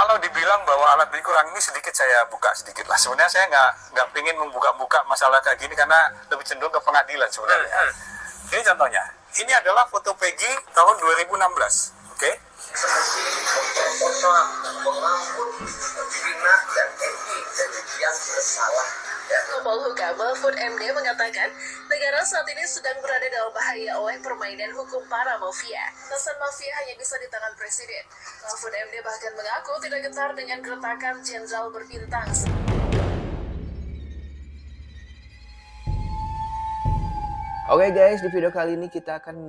Kalau dibilang bahwa alat bukti kurang, ini sedikit saya buka sedikit lah. Sebenarnya saya nggak pengen membuka-buka masalah kayak gini karena lebih cenderung ke pengadilan sebenarnya. Ini contohnya. Ini adalah foto Peggy tahun 2016. Oke? Foto pengampun Vina dan Eki yang bersalah. Polhukam Mahfud MD mengatakan negara saat ini sedang berada dalam bahaya oleh permainan hukum para mafia. Atasan mafia hanya bisa di tangan presiden. Mahfud MD bahkan mengaku tidak gentar dengan gertakan jenderal berbintang. Oke guys, di video kali ini kita akan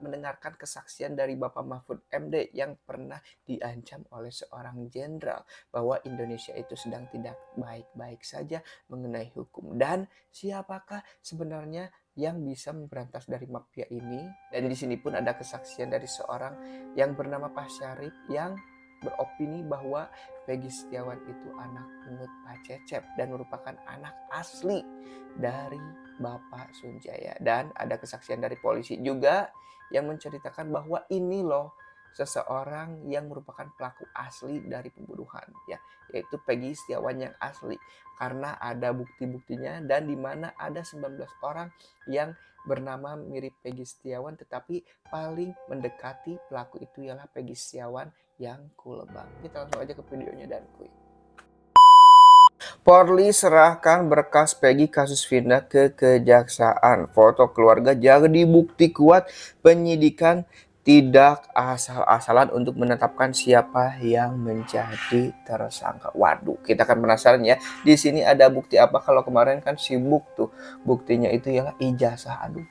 mendengarkan kesaksian dari Bapak Mahfud MD yang pernah diancam oleh seorang jenderal bahwa Indonesia itu sedang tidak baik-baik saja mengenai hukum. Dan siapakah sebenarnya yang bisa memberantas dari mafia ini? Dan di sini pun ada kesaksian dari seorang yang bernama Pak Syarif yang beropini bahwa Peggy Setiawan itu anak pungut Pak Cecep dan merupakan anak asli dari Bapak Sunjaya. Dan ada kesaksian dari polisi juga yang menceritakan bahwa ini loh seseorang yang merupakan pelaku asli dari pembunuhan, ya, yaitu Peggy Setiawan yang asli, karena ada bukti-buktinya dan di mana ada 19 orang yang bernama mirip Peggy Setiawan, tetapi paling mendekati pelaku itu ialah Peggy Setiawan yang kulebang. Kita langsung aja ke videonya dan kuy. Polri serahkan berkas Peggy kasus Vina ke kejaksaan. Foto keluarga jadi bukti kuat penyidikan tidak asal-asalan untuk menetapkan siapa yang menjadi tersangka. Waduh, kita kan penasaran ya. Di sini ada bukti apa? Kalau kemarin kan sibuk tuh. Buktinya itu ialah ijazah. Aduh.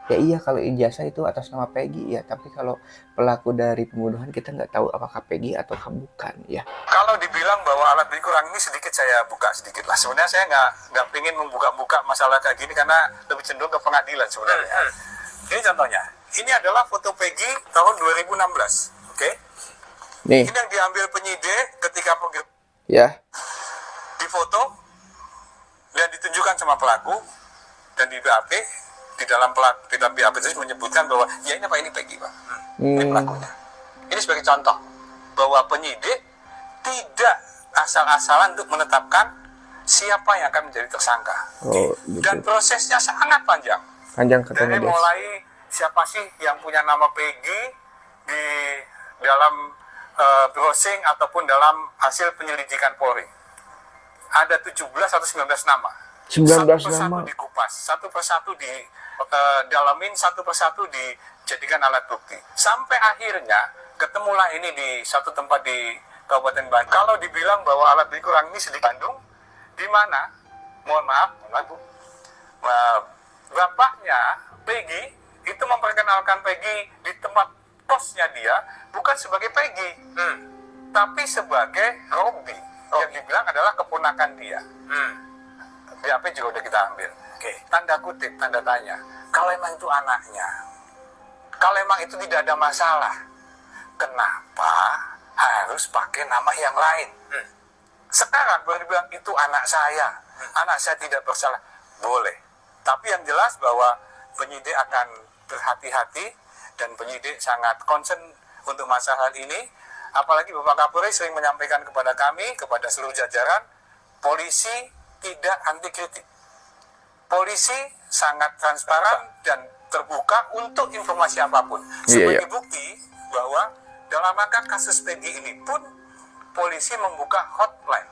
Ya iya, kalau ijazah itu atas nama Peggy ya, tapi kalau pelaku dari pembunuhan kita nggak tahu apakah Peggy atau bukan ya. Kalau dibilang bahwa alat bukti kurang, ini sedikit saya buka sedikit lah. Sebenarnya saya nggak pengen membuka-buka masalah kayak gini karena lebih cenderung ke pengadilan sebenarnya. Ini contohnya. Ini adalah foto Peggy tahun 2016. Oke? Nih. Ini yang diambil penyidik ketika ya. Di foto dan ditunjukkan sama pelaku dan di BAP. Di dalam BAP itu menyebutkan bahwa ya ini Pak, ini Peggy Pak. Ini pelakunya. Ini sebagai contoh bahwa penyidik tidak asal-asalan untuk menetapkan siapa yang akan menjadi tersangka. Oh, gitu. Dan prosesnya sangat panjang. Panjang katanya. Dari mulai siapa sih yang punya nama Peggy di dalam browsing ataupun dalam hasil penyelidikan Polri. Ada 17 atau 19 nama. 19 satu persatu nama dikupas, satu persatu dalamin, satu persatu dijadikan alat bukti. Sampai akhirnya ketemulah ini di satu tempat di Kabupaten Bandung. Kalau dibilang bahwa alat bukti kurang, ini sedikit Bandung, di mana, mohon maaf Bu, bapaknya Peggy itu memperkenalkan Peggy di tempat kosnya dia bukan sebagai Peggy, tapi sebagai Robi, yang dibilang adalah keponakan dia. BAP juga udah kita ambil. Oke. Tanda kutip, tanda tanya. Kalau emang itu anaknya, kalau emang itu tidak ada masalah, kenapa harus pakai nama yang lain? Sekarang baru bilang itu anak saya tidak bersalah. Boleh. Tapi yang jelas bahwa penyidik akan berhati-hati dan penyidik sangat concern untuk masalah ini. Apalagi Bapak Kapolri sering menyampaikan kepada kami, kepada seluruh jajaran, polisi tidak anti kritik. Polisi sangat transparan dan terbuka untuk informasi apapun. Sebagai bukti bahwa dalam rangka kasus Peggy ini pun polisi membuka hotline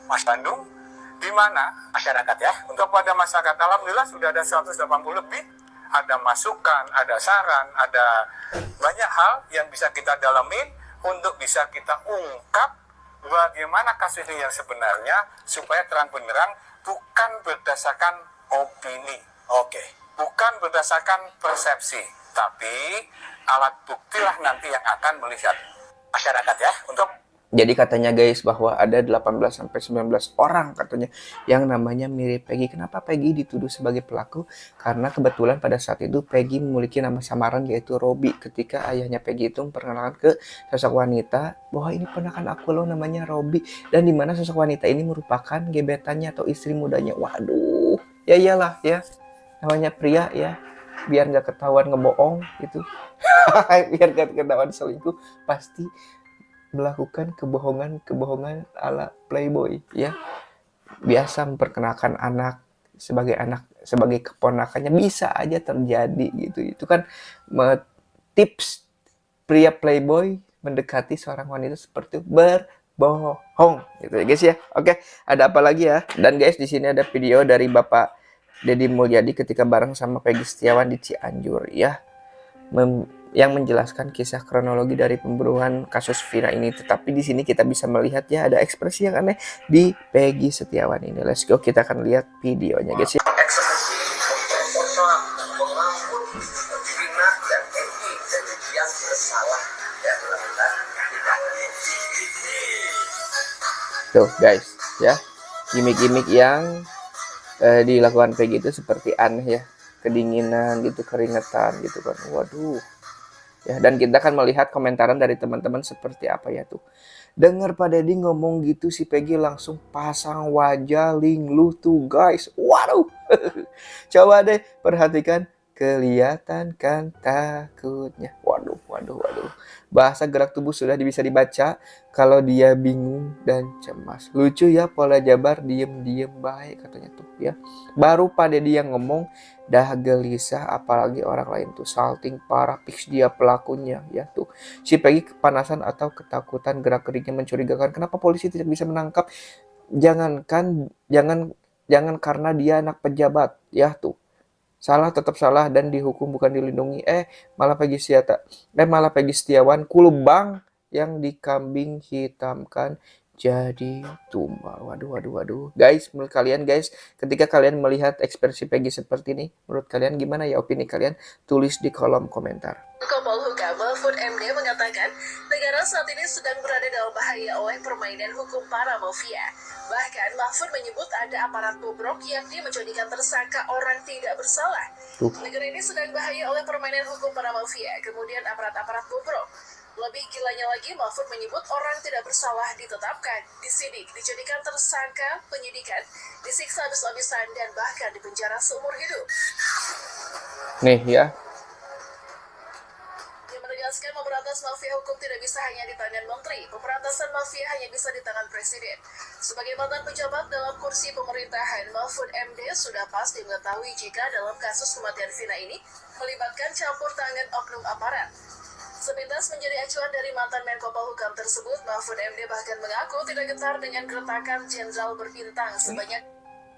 Mas Bandung, di mana masyarakat ya, untuk pada masyarakat, alhamdulillah sudah ada 180 lebih, ada masukan, ada saran, ada banyak hal yang bisa kita dalamin untuk bisa kita ungkap bagaimana kasus ini yang sebenarnya supaya terang benderang, bukan berdasarkan opini, bukan berdasarkan persepsi, tapi alat buktilah nanti yang akan melihat masyarakat ya. Jadi katanya guys bahwa ada 18-19 orang katanya yang namanya mirip Peggy. Kenapa Peggy dituduh sebagai pelaku? Karena kebetulan pada saat itu Peggy memiliki nama samaran yaitu Robi. Ketika ayahnya Peggy itu memperkenalkan ke sosok wanita bahwa ini ponakan aku loh namanya Robi. Dan dimana sosok wanita ini merupakan gebetannya atau istri mudanya. Waduh, ya iyalah ya. Namanya pria ya. Biar gak ketahuan ngebohong gitu. Biar gak ketahuan selingkuh, pasti melakukan kebohongan ala playboy ya, biasa memperkenalkan anak sebagai keponakannya, bisa aja terjadi gitu. Itu kan tips pria playboy mendekati seorang wanita seperti berbohong gitu ya guys ya. Oke, ada apa lagi ya? Dan guys, di sini ada video dari Bapak Deddy Mulyadi ketika bareng sama Peggy Setiawan di Cianjur ya, yang menjelaskan kisah kronologi dari pembunuhan kasus Vina ini. Tetapi di sini kita bisa melihat ya, ada ekspresi yang aneh di Peggy Setiawan ini. Let's go, kita akan lihat videonya guys ya. Eksekusi memperkosa, mengambil Vina dan Egi yang bersalah dan melakukan tindakan. Tuh guys ya, gimmick-gimmick yang dilakukan Peggy itu seperti aneh ya, kedinginan gitu, keringetan gitu kan, waduh ya. Dan kita akan melihat komentaran dari teman-teman seperti apa ya tuh. Dengar Pak Deddy ngomong gitu, si Peggy langsung pasang wajah linglung tuh guys, waduh. Coba deh perhatikan, kelihatan kan takutnya, waduh. Bahasa gerak tubuh sudah bisa dibaca kalau dia bingung dan cemas. Lucu ya, pola Jabar diem-diem baik katanya tuh ya. Baru Pak Deddy yang ngomong dah gelisah, apalagi orang lain tuh salting parah, fix dia pelakunya ya tuh. Si Peggy kepanasan atau ketakutan, gerak-geriknya mencurigakan. Kenapa polisi tidak bisa menangkap? Jangan karena dia anak pejabat ya tuh. Salah tetap salah dan dihukum bukan dilindungi. Malah Peggy Setiawan kulubang yang dikambing hitamkan jadi tumbal. Waduh. Guys, menurut kalian guys, ketika kalian melihat ekspresi Peggy seperti ini, menurut kalian gimana ya opini kalian? Tulis di kolom komentar. Polhukam Mahfud MD mengatakan negara saat ini sedang berada dalam bahaya oleh permainan hukum para mafia. Bahkan Mahfud menyebut ada aparat bobrok yakni menjadikan tersangka orang tidak bersalah. Negara ini sedang bahaya oleh permainan hukum para mafia, kemudian aparat-aparat bobrok. Lebih gilanya lagi, Mahfud menyebut orang tidak bersalah ditetapkan, disidik, dijadikan tersangka, penyidikan, disiksa habis-habisan, dan bahkan dipenjara seumur hidup. Nih ya, Menegaskan memberantas mafia hukum tidak bisa hanya di tangan menteri. Pemberantasan mafia hanya bisa di tangan presiden. Sebagai mantan pejabat dalam kursi pemerintahan, Mahfud MD sudah pasti mengetahui jika dalam kasus kematian Vina ini melibatkan campur tangan oknum aparat. Sepintas menjadi acuan dari mantan Menko Polhukam tersebut, Mahfud MD bahkan mengaku tidak gentar dengan gertakan jenderal berbintang sebanyak.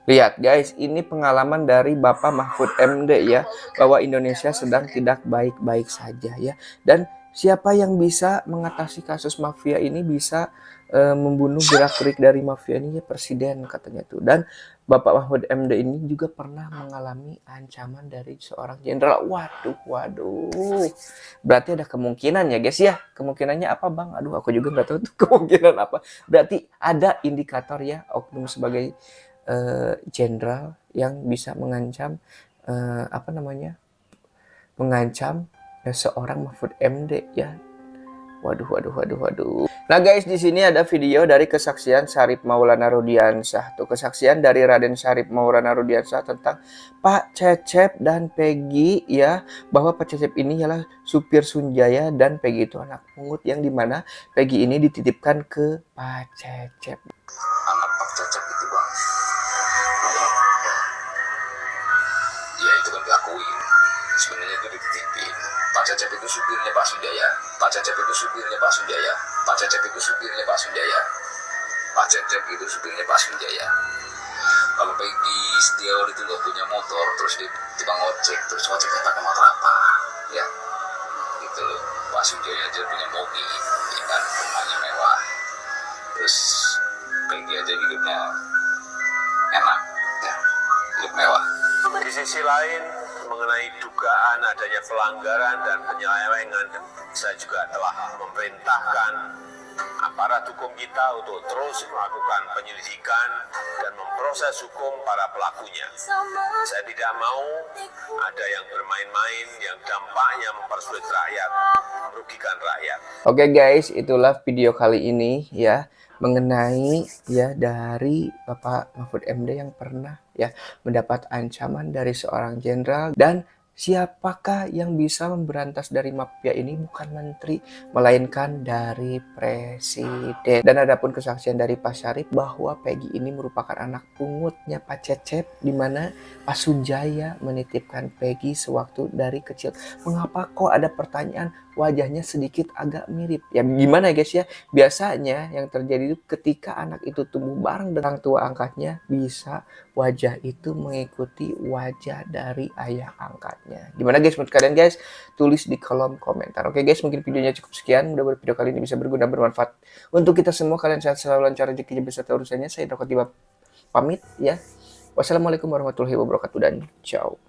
lihat guys, ini pengalaman dari Bapak Mahfud MD ya, bahwa Indonesia sedang tidak baik-baik saja ya. Dan siapa yang bisa mengatasi kasus mafia ini, bisa membunuh gerak-gerik dari mafia ini ya presiden katanya tuh. Dan Bapak Mahfud MD ini juga pernah mengalami ancaman dari seorang jenderal. Waduh. Berarti ada kemungkinan ya guys ya. Kemungkinannya apa bang? Aduh, aku juga nggak tahu tuh kemungkinan apa. Berarti ada indikator ya, oknum sebagai jenderal yang bisa mengancam mengancam seorang Mahfud MD ya. Waduh. Nah guys, di sini ada video dari kesaksian Syarif Maulana Rudiansyah. Tuh kesaksian dari Raden Syarif Maulana Rudiansyah tentang Pak Cecep dan Peggy ya, bahwa Pak Cecep ini ialah supir Sunjaya dan Peggy itu anak pungut, yang dimana Peggy ini dititipkan ke Pak Cecep. Anak Pak Cecep itu bang, ya itu kan diakui. Sebenarnya itu dititipin. Pak Cecep itu supirnya Pak Sunjaya. Pak Cecep itu supirnya Pak Sunjaya. Pak Cecep itu supirnya Pak Sunjaya. Pak Cecep itu supirnya Pak Sunjaya. Kalau Peggy Setiawan itu nggak punya motor, terus dia tukang ojek, terus ojeknya pakai motor apa? Ya, gitu. Pak Sunjaya aja punya mobil, ya kan, rumahnya mewah. Terus Peggy aja hidupnya enak, ya, hidup mewah. Di sisi lain, mengenai dugaan adanya pelanggaran dan penyelewengan, saya juga telah memerintahkan aparat hukum kita untuk terus melakukan penyelidikan dan memproses hukum para pelakunya. Saya tidak mau ada yang bermain-main yang dampaknya mempersulit rakyat, merugikan rakyat. Oke guys, itulah video kali ini ya, mengenai ya dari Bapak Mahfud MD yang pernah ya mendapat ancaman dari seorang jenderal dan siapakah yang bisa memberantas dari mafia ini? Bukan menteri, melainkan dari presiden. Dan adapun kesaksian dari Pak Syarif bahwa Peggy ini merupakan anak pungutnya Pak Cecep, di mana Pak Sunjaya menitipkan Peggy sewaktu dari kecil. Mengapa kok ada pertanyaan wajahnya sedikit agak mirip? Ya gimana ya guys ya, biasanya yang terjadi itu ketika anak itu tumbuh bareng dengan tua angkatnya, bisa wajah itu mengikuti wajah dari ayah angkatnya. Gimana guys menurut kalian guys? Tulis di kolom komentar. Oke guys, mungkin videonya cukup sekian. Mudah-mudahan video kali ini bisa berguna bermanfaat untuk kita semua. Kalian sehat selalu, lancar rezekinya beserta urusannya. Saya Dr. Tiba pamit ya. Wassalamualaikum warahmatullahi wabarakatuh dan ciao.